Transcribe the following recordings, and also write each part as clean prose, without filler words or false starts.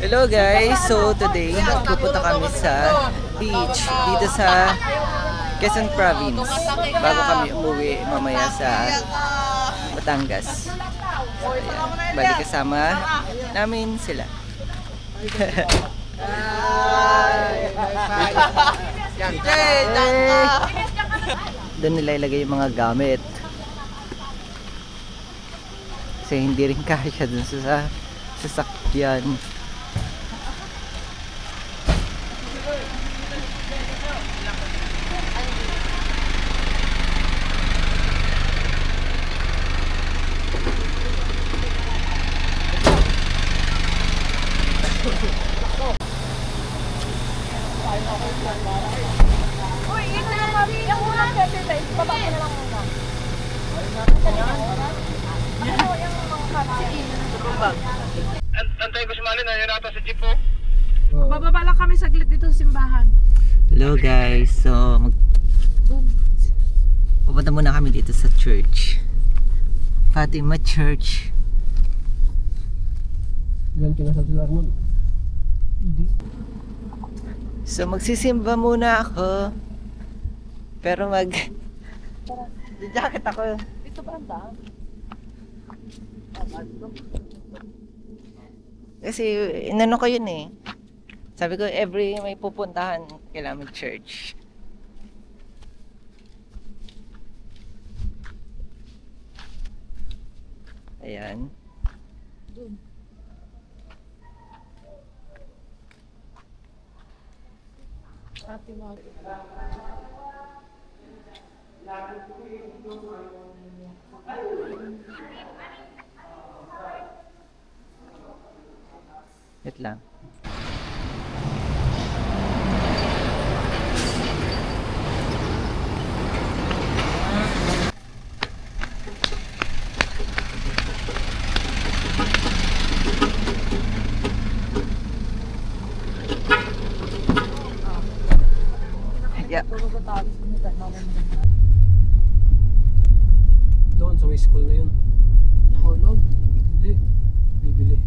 Hello guys, so today pupunta kami sa beach dito sa Quezon Province bago kami umuwi mamaya sa Batangas. So, ayan, balik kasama namin sila. Doon nila ilagay yung mga gamit kasi hindi rin kasya dun sa sasakyan. Uy, ito yung unang exercise. Baba ko na lang muna. Antay ko si Malin, ayun nata sa jeep po. Bababa lang kami saglit dito sa simbahan. Hello guys, so pupunta muna kami dito sa church, Fatima Church. Yan kinasabi sa Armon. Hindi. So magsisimba muna ako, pero jacket ako. Dito ba ang daan? Kasi inano ko yun eh. Sabi ko every may pupuntahan kailangan mag-church. Ayan. Doon. Fatima. Wait lang. Yeah. Doon sa may school na yun. Nahulog. Hindi. Bibili.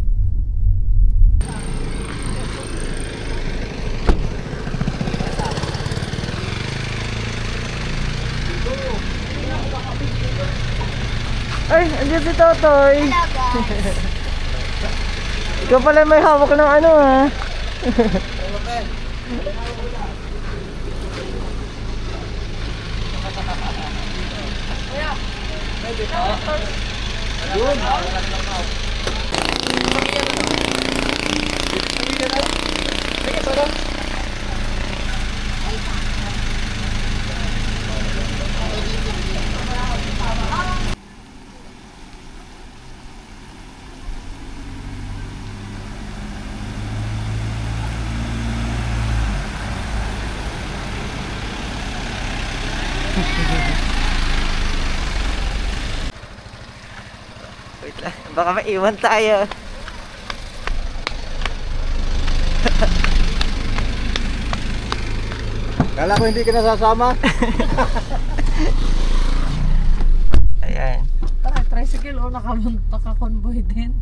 Ay, andyan si Totoy. Ikaw pala may hawak ng ano ha. Wait lang, baka maiwan tayo. Kala ko hindi ka nasasama. Ayan. Tara, tricycle o naka-convoy din.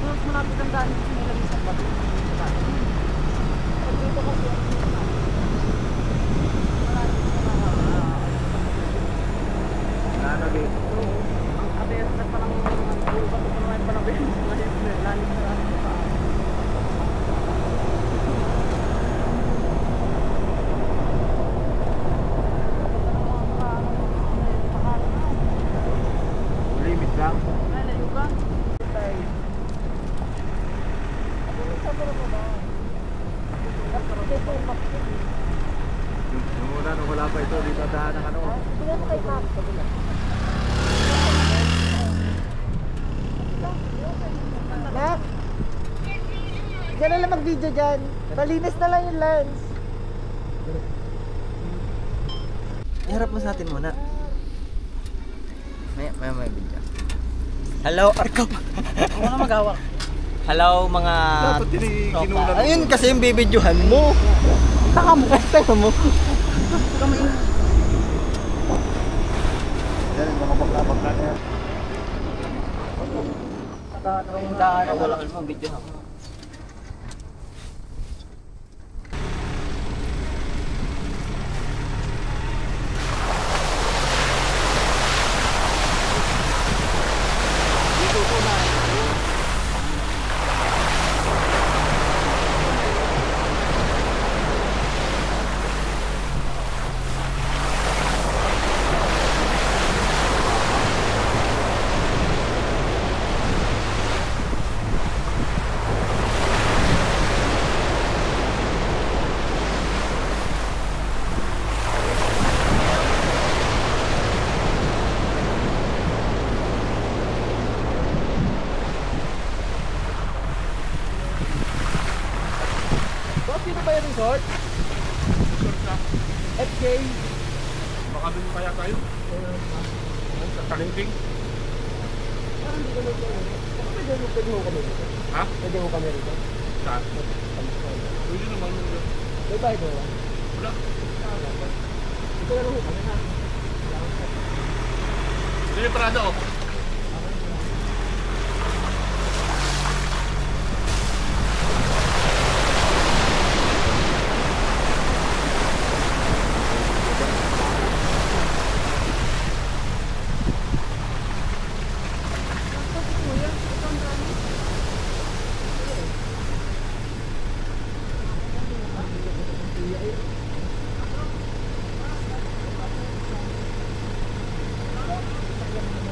Mas malapit ang daan kasi nila sa bato. Dito kasi Ano dito? ang kaberas na parang bato pa naman parang lalim sa pa. Limit lang. Nung una, nung wala pa ito, dito daan ng ano. Nak! Diyan na lang mag-video dyan. Malinis na lang yung lens. Iharap mo sa atin muna. May video. Hello, Arko! Ako na mag-hawak. Hello, mga Dapat ginulan mo. ayun kasi yung bibidyohan mo. Taka mo. Taka mo. Yan, mga bangka-bangka na yan. Yung daan na wala mo video ha. Dito ba yung resort? FK. Baka doon kaya tayo? Sa Talingking? Pwede mo kami dito. Ha? Pwede mo kami dito. Saan? Pwede naman mo doon. May bayad mo ba? Wala. Ito na lang ho kami ha. Doon yung parada oh.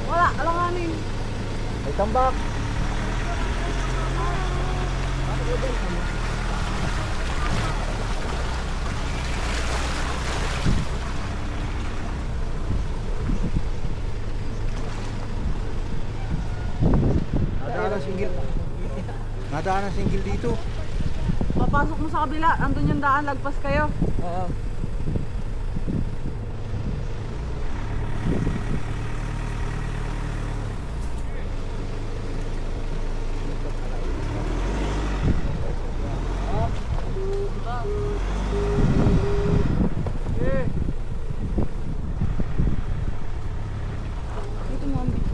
Wala, alanganin. May tambak. Nadaan ang single. Nadaan ang single dito. Papasok mo sa kabila, andun yung daan, lagpas kayo. Oo. Dito mo ang video.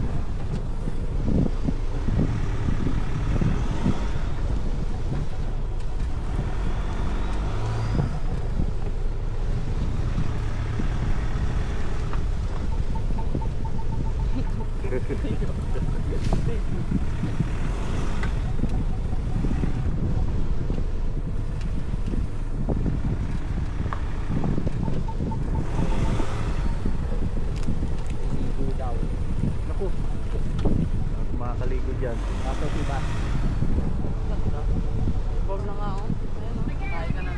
Naku. Makakaligo dyan. Tapos iba. Bom na nga oh. Ayun oh, tayo ka na.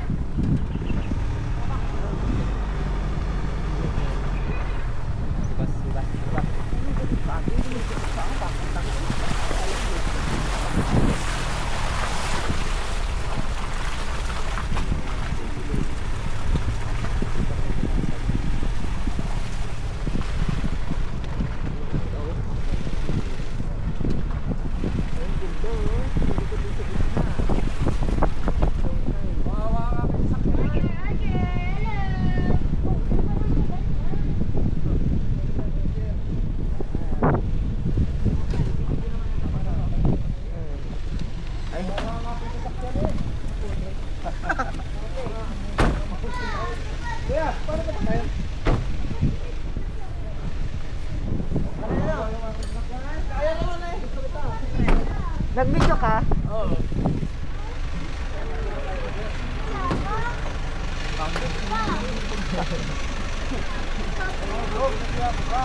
Nag-video ka? Oo.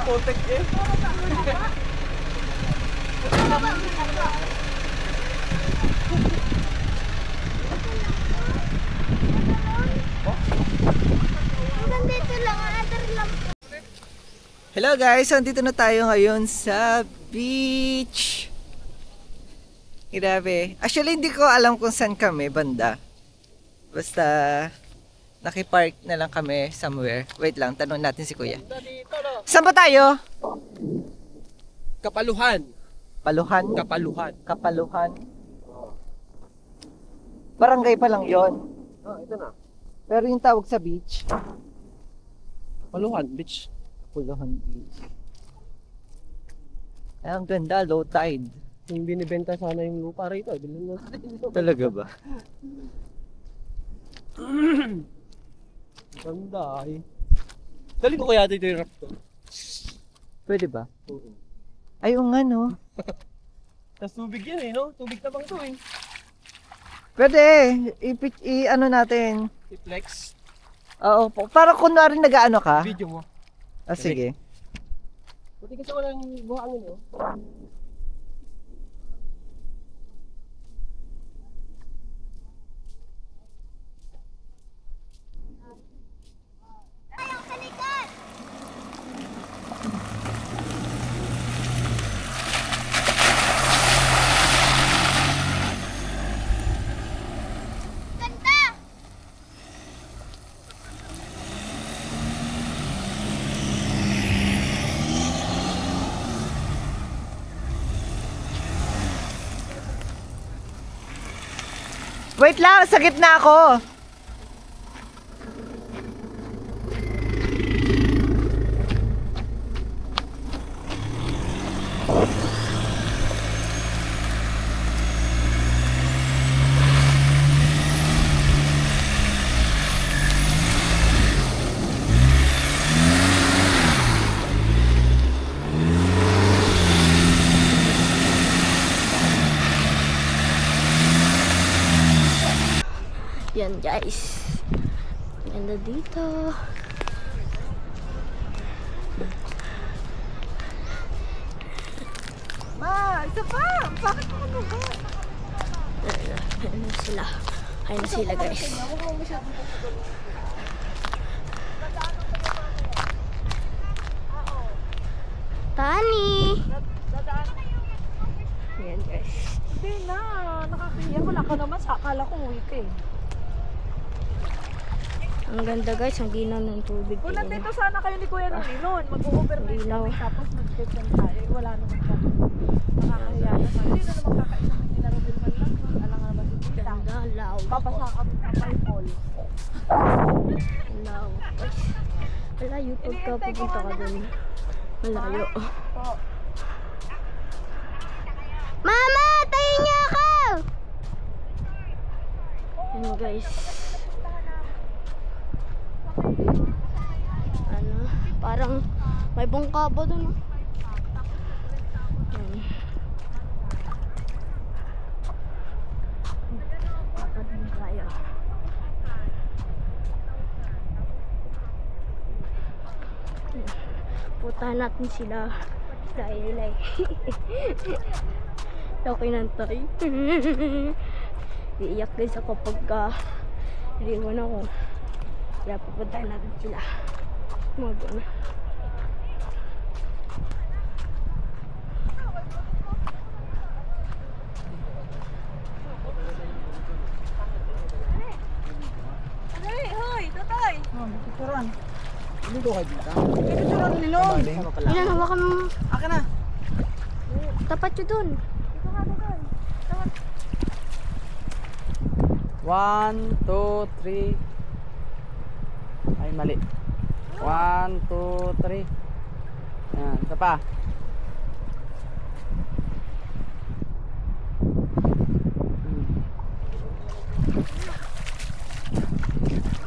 Putik eh. Nandito lang, other lang. Hello guys, andito na tayo ngayon sa beach. Grabe. Actually, hindi ko alam kung saan kami, banda. Basta, nakipark na lang kami somewhere. Wait lang, tanong natin si Kuya. Saan ba tayo? Kapaluhan. Paluhan? Kapaluhan. Kapaluhan. Barangay pa lang yon. Ito na. Pero yung tawag sa beach, Kapaluhan Beach. Paluhan Beach. Ay, ang ganda, low tide. Yung binibenta sana yung lupa rito. Bilhin mo natin. Talaga ba? Ganda eh. Dali ko kaya dito yung raptor. Pwede ba? Ay, oo nga no. Tapos tubig yan eh, no? Tubig na bang to eh. Pwede, i-ano natin. I-flex. Oo, para kunwari nag-ano ka. Video mo. Ah, sige. Buti kasi walang buhangin eh. Wait lang, sa gitna ako. Yan guys. Ganda dito. Ma, isa pa! Bakit mo ano ba? Ayun na sila. Ayun na sila guys. Tani! Yan guys. Hindi na, nakakahiya. Wala ka naman sa akala ko week eh. Ang ganda guys, ang ginaw ng tubig. Kung Tingnan nandito mo. sana kayo ni Kuya noon, mag-overnight Linaw. kami tapos mag-kitchen tayo. Wala naman ka. Nakakahiya na. Hindi na naman kakaisa ng nilarubin man lang. Alang nga ba si Tita? Ganda, law. Papasa kami ng pineapple. Law. Guys, malayo pagka pupunta ka dun. Malayo. Mama, tayo niya ako! Yan guys. Ano, parang may bangka ba dun? Yan. Lakad mo tayo. Puntahan natin sila. Dahil okay nantay. Iiyak guys ako pagka iliwan ako. Kaya pupuntahan natin sila. Mag-ano. Hoy, Totoy! Picturean. Dito kayo dito. Picturean ni Long! Yan, hawakan mo. Akin na! Tapat yun dun. 1, 2, 3. Ay, mali. 1, 2, 3. Yan, isa pa.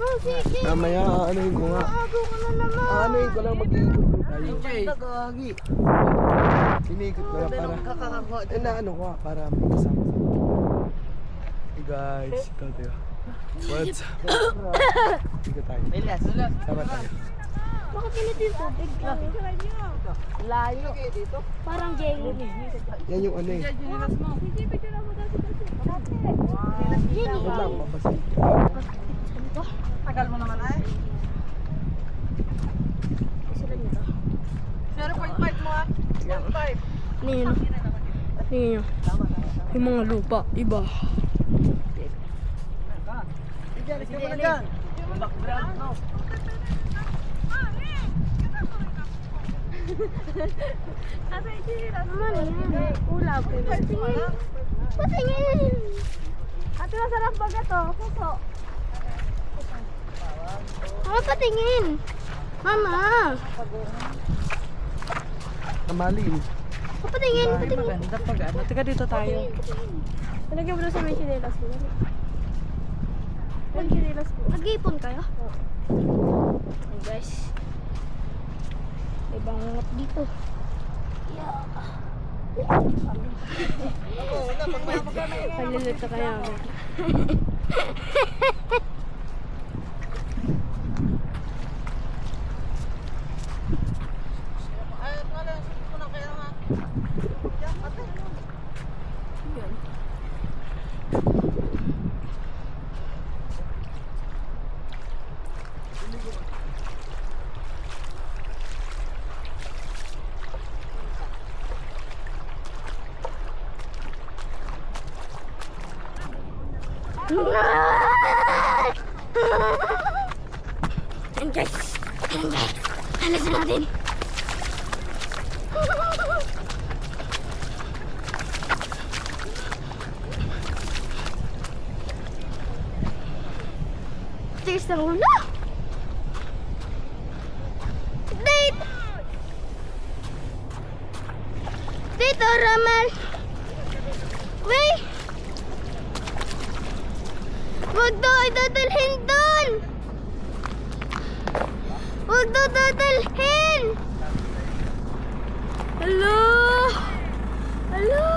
Oh, sige. Mamaya, ano yung ko nga? Agaw ko na naman. Ano yung ko lang mag-iikot. Nagagi. Sinikot ko lang para ano ko para may kasama. Hey guys, ikaw tayo. What's up? Ikaw tayo. Sama tayo. Bakit ganito yung tubig? Layo. Parang jelly. Yan yung ano eh. Jelly. Huwag lang, mabasin. Tagal mo naman ay. Sila nito. 0.5 mo ah. 0.5. Nino. Nino. Yung mga lupa, iba. Naman yan. Ulap. Patingin. Patingin. Ate, masarap ba ito? Puso. Mama, patingin. Mama. Tamalin. Patingin. Patingin. Maganda pag ano. Teka dito tayo. Talagyan mo na sa may sinelas ko. May sinelas ko. Nag-ipon kayo? Hey guys. May bangungot dito. Palilito kaya ako. Ayan guys. Ayan guys. Halasan natin. Tigas ng ulo. Date. Dito, Ramal. Wait. Huwag daw idadalhin doon! Huwag daw dadalhin! Hello? Hello?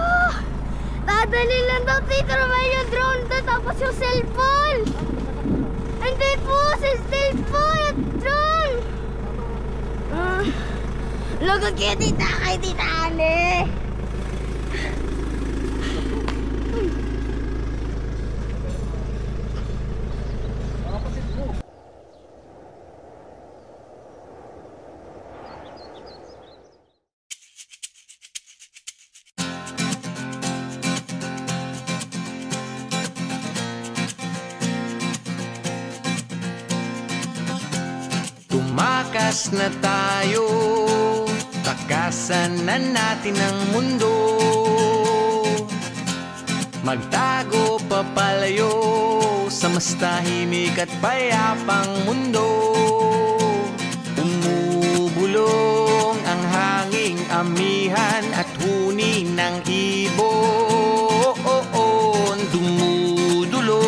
Dadalhin lang daw Tito Romel yung drone doon tapos yung cellphone! Hindi po! Sa cellphone at drone! Logo kaya tita kay Tita Ane! Tumakas na tayo, takasan na natin ang mundo. Magtago papalayo sa mas tahimik at payapang mundo. Umubulong ang hanging amihan at huni ng ibon. Dumudulog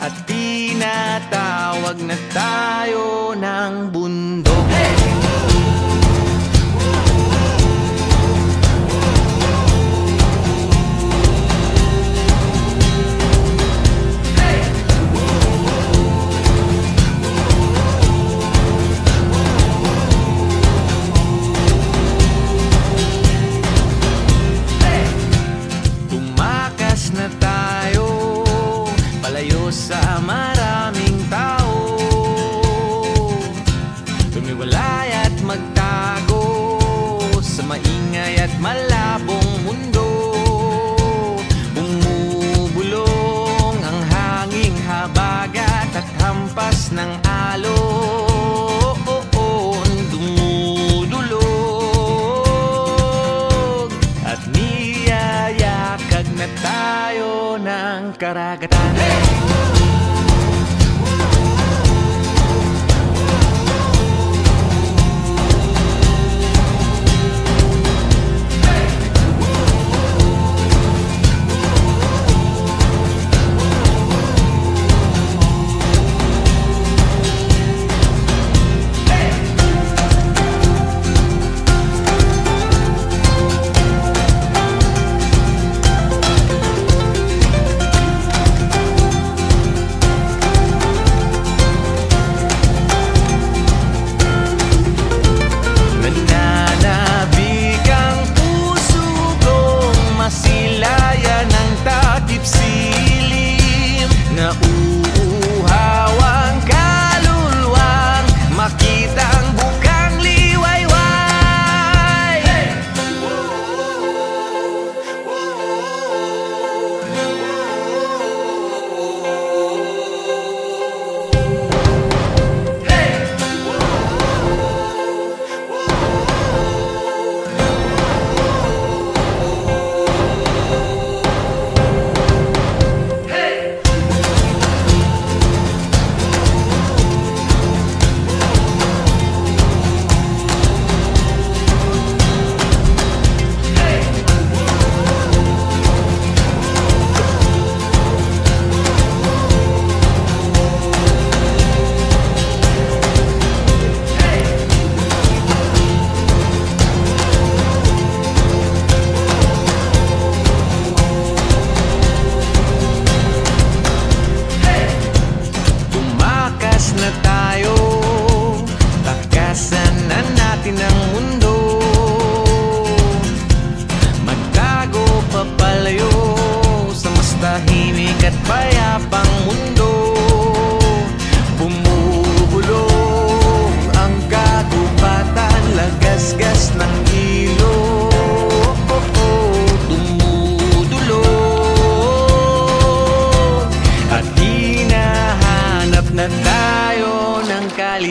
at tinatawag na tayo ng bundok. Tumakas na tayo, palayo sa maraming tao. Tumiwalay at magtago sa maingay at malabong mundo. Umubulong ang hanging habagat at hampas ng alon. Dumudulog at niyayakag na tayo ng karagatan.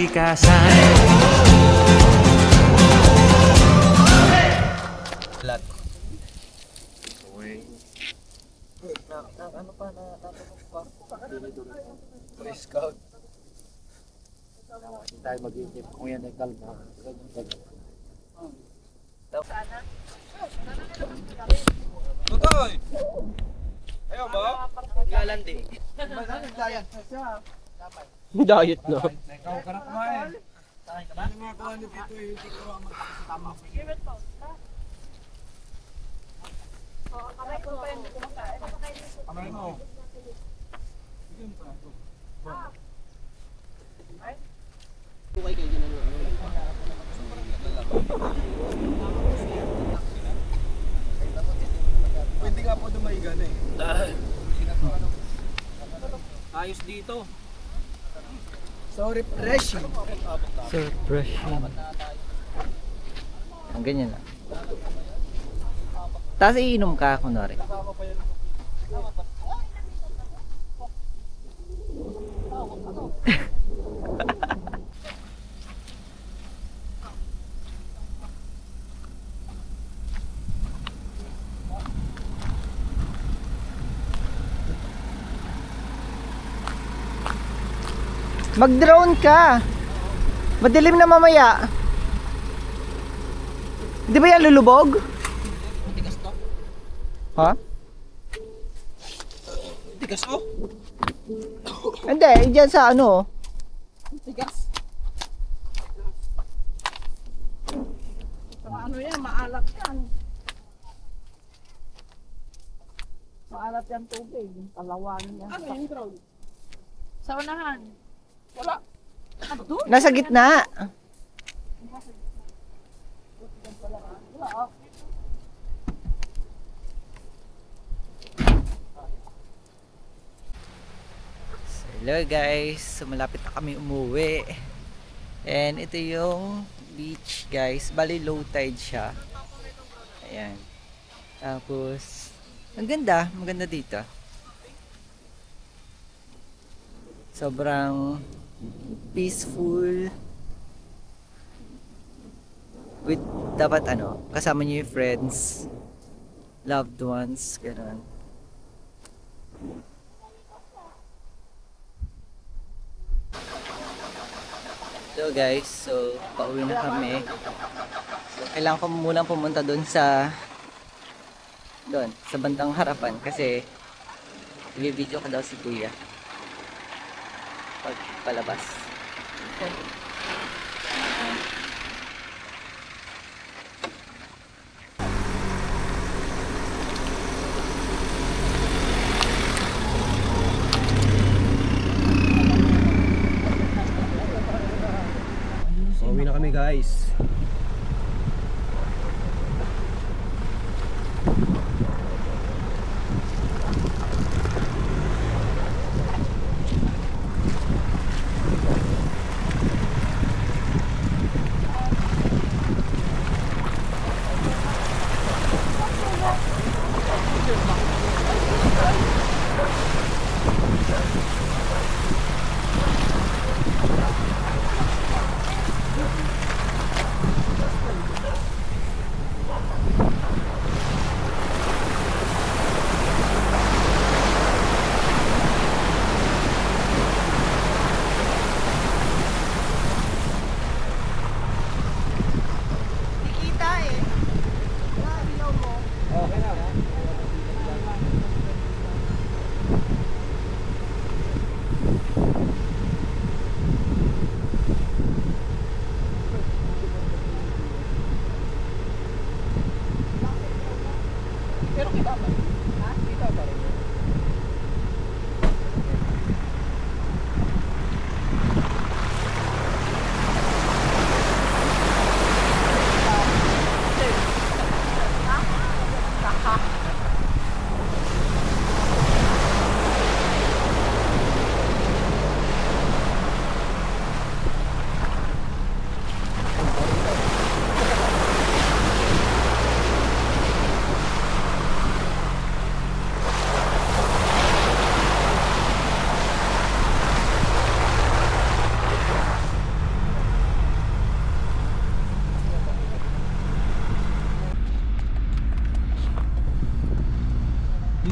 kalikasan. Lat. Boy Scout. Hindi tayo mag-iisip kung yan ay kalma. Tutoy! Ayaw mo? Lalandi. Diet na. Ikaw ka na kumain. Kamay mo. Pwede nga po dumaigan eh. Ayos dito. So refreshing. So refreshing. Ang ganyan lang. Tapos iinom ka, kunwari. Mag-drone ka. Madilim na mamaya. Di ba yan lulubog? Tigas to? Ha? Tigas to? Hindi, dyan sa ano. Tigas? Ano yan, maalat yan. Maalat yan tubig. Kalawang yan. Ano yung drone? Sa unahan. Wala. Nasa gitna. Hello guys, so malapit na kami umuwi. And ito yung beach guys, bali low tide siya. Ayan. Tapos maganda dito. Sobrang peaceful. With dapat ano, kasama niyo yung friends, loved ones, gano'n. So guys, so pauwi na kami. So kailangan ko munang pumunta doon sa bandang harapan kasi i-video ko daw si Kuya pag palabas. Uwi na kami guys.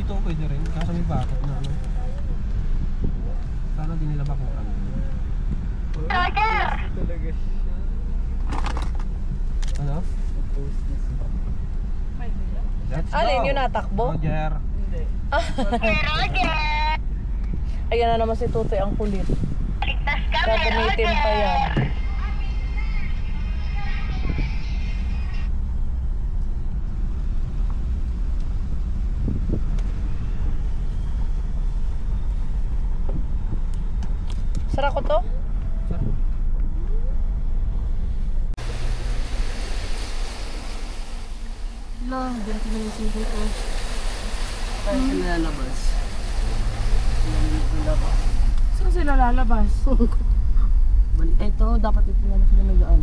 dito pwede rin. Kaso may bakit na ano. Sana di nila bakuran. Talaga siya. Ano? Let's go! Alin yung natakbo? Roger! Ayan na naman si Tutoy ang kulit. Gagamitin pa yan. Sara ko to? Lang, diyan ko na yung sisi ko. Kaya sila lalabas. Saan sila lalabas? Ito, dapat ito na sila nag-aan.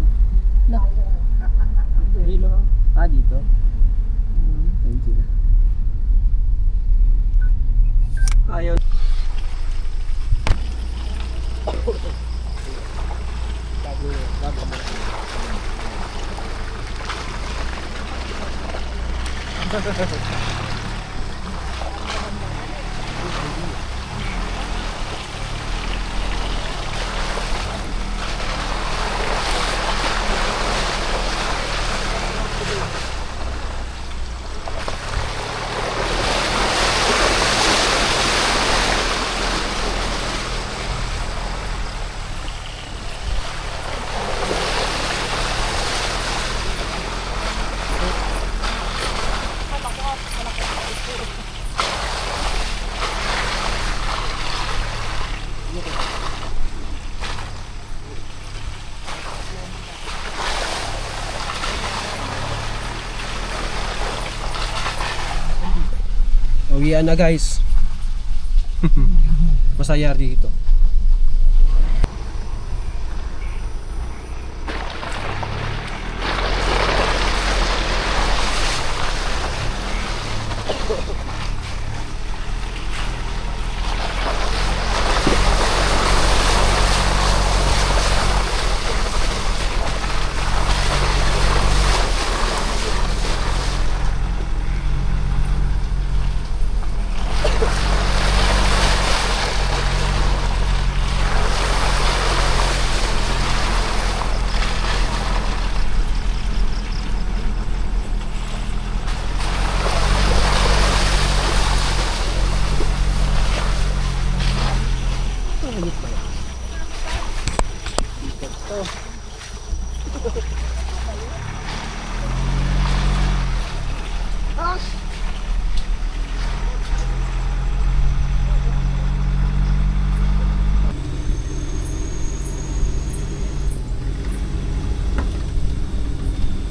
Dito. Ah, dito? Ayun sila. Ayaw. Uwian na guys. Masaya dito.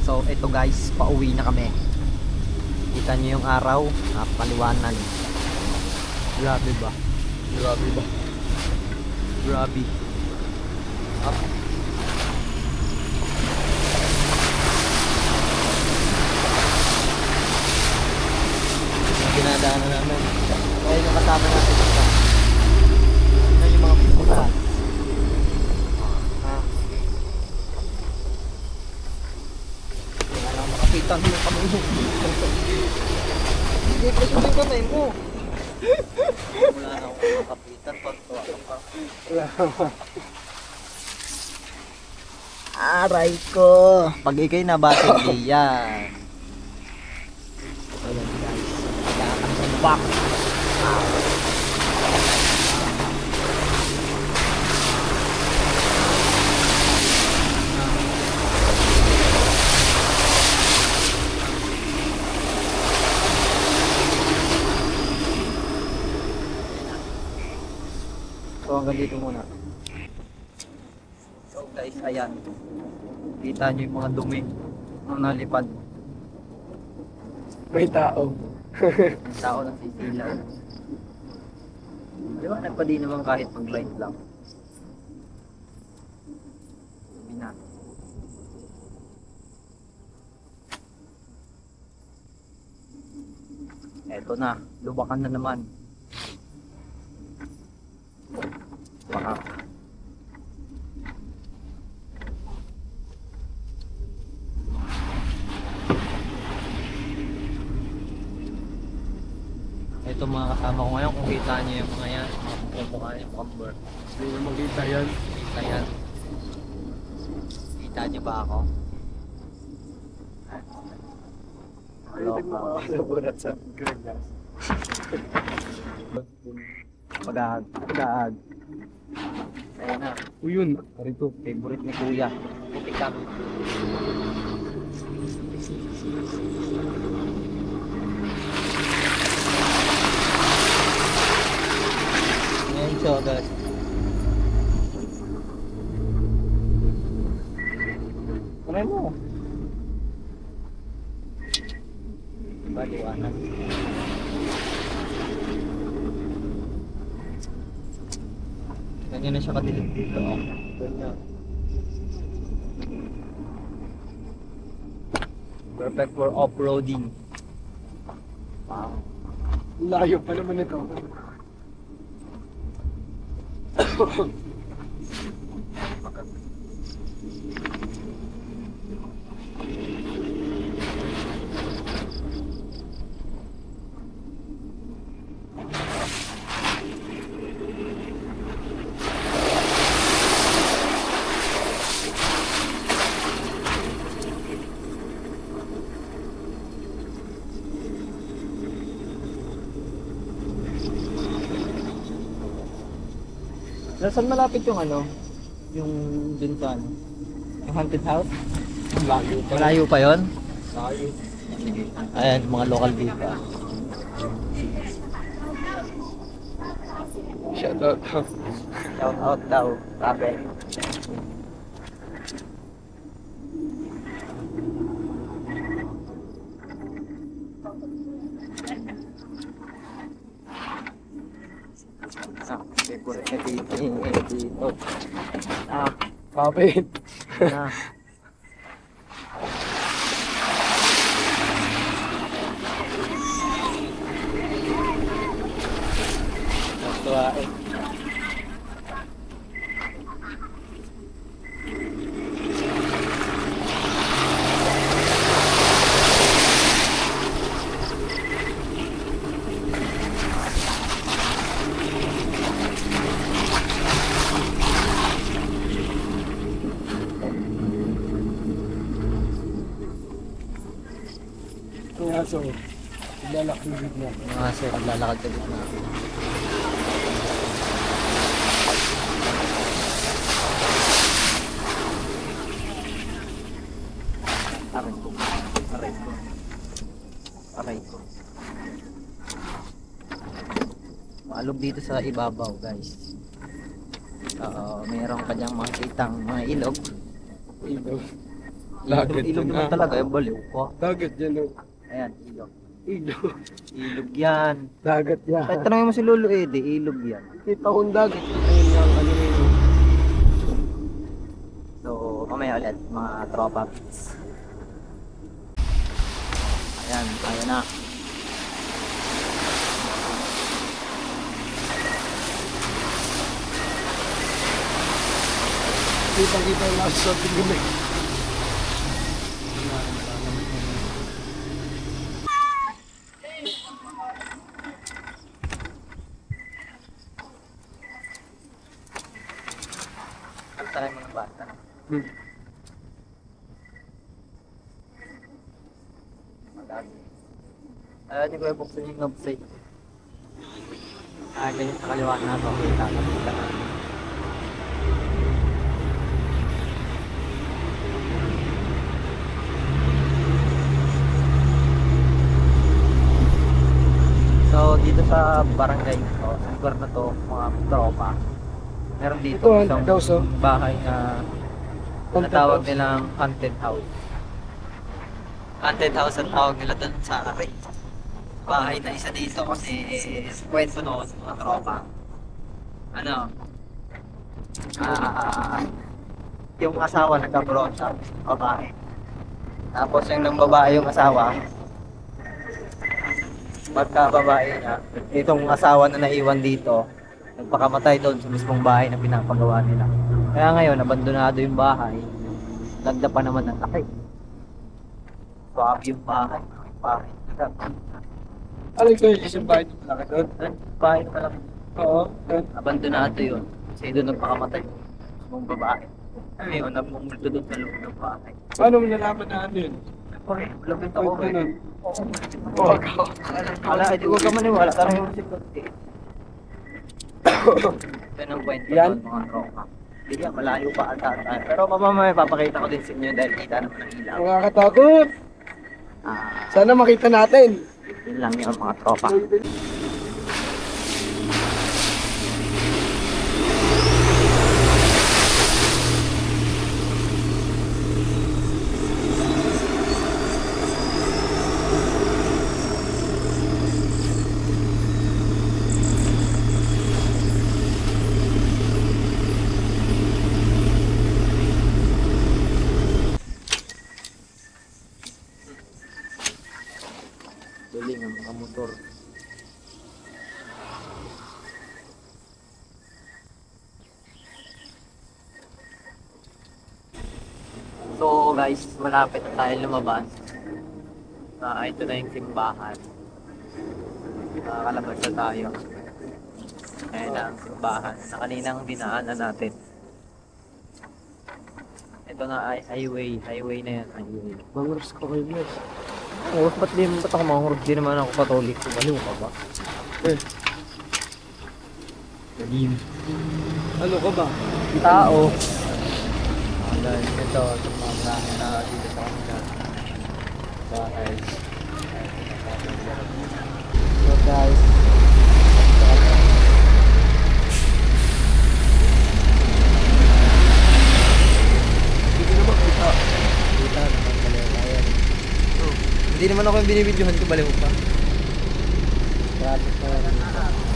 So ito guys, pauwi na kami. Kita nyo yung araw, napaliwanag. Grabe ba? Grabe ba? Grabe. Up. Yung dinadaanan namin. Kaya yung kasama natin dito. Yan yung mga pupuntahan. Makapitan mo yung kamay mo. Hindi, press mo yung kamay mo. Wala na akong makapitan. Pagtawa ka pa. Aray ko. Pag ikay nabasig, di yan. Ayan guys. Pagkakasambak. So hanggang dito muna. So guys, ayan. Kita nyo yung mga dumi. Mga nalipad. May tao. Yung tao na sisilaw. Di ba nagpa di naman kahit mag-light lang. Sabi na. Eto na, lubakan na naman. Baka. Ito mga kasama ko ngayon, kung kita niyo yung mga yan, mukha yung camber. Hindi na makita yan. Kita yan. Kita niyo ba ako? Pwede mo makakasaburat sa Grenada. Pag-ahag. Pag-ahag. Ayan na. Uyun. Parito. Favorite ni Kuya. Putik kami. Ngayon siya agad. Kunin mo. Baliwanan. Ganyan na siya kadilim dito. Oh. Ganyan. Perfect for off-roading. Wow. Layo pa naman ito. Saan malapit yung ano? Yung dun sa ano? Yung haunted house? Layo pa. Malayo pa yon? Layo. Ayan, mga local dito. Shout out. Shout out daw, sabi. Favorite na dito. Kapit. Na. Natuwa eh. Kaya so, lalakad na. Mga sir, lalakad ka dito na. Aray ko. Aray ko. Aray ko. Maalog dito sa ibabaw, guys. Mayroon ka diyang makikitang mga ilog. Ilog. Ilog naman talaga, yung baliw ko. Dagat yan o. Ayan, ilog. Ilog. Ilog yan. Dagat yan. Kahit tanongin mo si Lolo Eddie, ilog yan. Kita kong dagat. Ayun nga ang ano rin. So, mamaya ulit, mga tropa. Ayan, kaya na. Kita yung last shot yung gumig. Ang taray mo ng bata. Ayaw niyo ko ibuksan yung website. Ganyan sa kaliwa na ito. Kita. So, dito sa barangay na to, sa lugar na to, mga tropa, meron dito Ito, isang house, oh. bahay na natawag nilang haunted house. Haunted house ang tawag nila doon sa akin. Bahay na isa dito kasi kwento noon sa mga tropa. Ano? Yung asawa nagka-brown sa babae. Tapos yung nang babae yung asawa, pagka babae niya, itong asawa na naiwan dito, nagpakamatay doon sa mismong bahay na pinapagawa nila. Kaya ngayon, abandonado yung bahay, lagda pa naman ng laki. Swab yung bahay. Alam ko yung bahay na malaki doon. Bahay pa lang. Oo, doon. Abandonado yun. Kasi doon nagpakamatay. Mong babae. Ngayon, nagmumulto doon sa loob ng bahay. Paano mo nalaman na ano yun? Okay, malapit ako Kwento eh. nun. Huwag ako. Wala, hindi ko ka maniwala. Tarang yung sikot eh. Yan ang kwento Yan? doon, mga tropa. Hindi yan, malayo pa ata tayo. Pero mamamaya papakita ko din sa inyo dahil kita naman ang ilaw. Nakakatakot. Sana makita natin. Yun lang yun mga tropa. Galing ang mga motor. So guys, malapit na tayo lumabas. Ito na yung simbahan. Nakakalabas na tayo. Ayan na ang simbahan na kaninang dinaanan natin. Ito na ay highway na yan, highway. Manguros ko kayo, guys. Manguros, ba't ako manguros? Di naman ako Katolik. Baliw ka ba? Galim. Ano ka ba? Tao. Dahil ito, itong mga marami na dito sa kanila. Bahay. So guys, Hindi naman kita. kita naman baliw. Ayan. Hindi naman ako yung binibidyohan ko, baliw pa. Grabe pa.